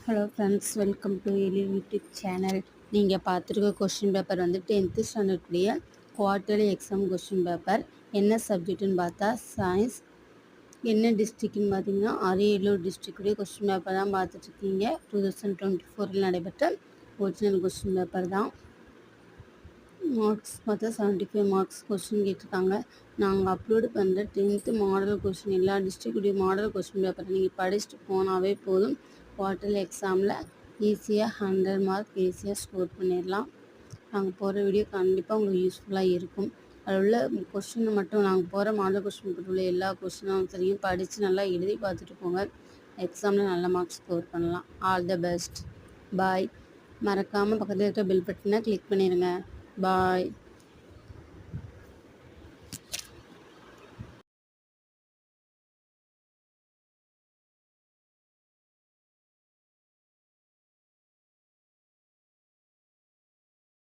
Hello friends, welcome to எலி YouTube channel. நீங்கள் பார்த்துருக்க கொஷின் பேப்பர் வந்து 10th ஸ்டாண்டர்டுடைய குவார்ட்டர்லி எக்ஸாம் கொஷின் பேப்பர். என்ன சப்ஜெக்ட்டுன்னு பார்த்தா சயின்ஸ். என்ன டிஸ்ட்ரிக்ட்னு பார்த்தீங்கன்னா அரியலூர் டிஸ்ட்ரிக்டுடைய கொஷின் பேப்பர் தான் பார்த்துட்ருக்கீங்க. 2024 நடைபெற்ற ஒரிஜினல் கொஷின் பேப்பர் தான். மார்க்ஸ் பார்த்தா 75 மார்க்ஸ் கொஷின் கேட்டிருக்காங்க. நாங்கள் அப்லோடு பண்ணுற 10th மாடல் கொஷின் எல்லா டிஸ்ட்ரிக்டுடைய மாடல் கொஷின் பேப்பரை நீங்கள் படிச்சுட்டு போனாவே போதும். குவார்ட்டர்லி எக்ஸாமில் ஈஸியாக 100 மார்க் ஈஸியாக ஸ்கோர் பண்ணிடலாம். நாங்கள் போகிற வீடியோ கண்டிப்பாக உங்களுக்கு யூஸ்ஃபுல்லாக இருக்கும். அதில் உள்ள கொஷினை மட்டும் நாங்கள் போகிற மாடல் கொஷின் பேப்பர் உள்ள எல்லா கொஷினும் சரியும் படித்து நல்லா எழுதி பார்த்துட்டு போங்க. எக்ஸாமில் நல்ல மார்க்ஸ் ஸ்கோர் பண்ணலாம். All the best. பாய். மறக்காமல் பக்கத்தில் இருக்க பெல் பட்டனை கிளிக் பண்ணிடுங்க. பாய்.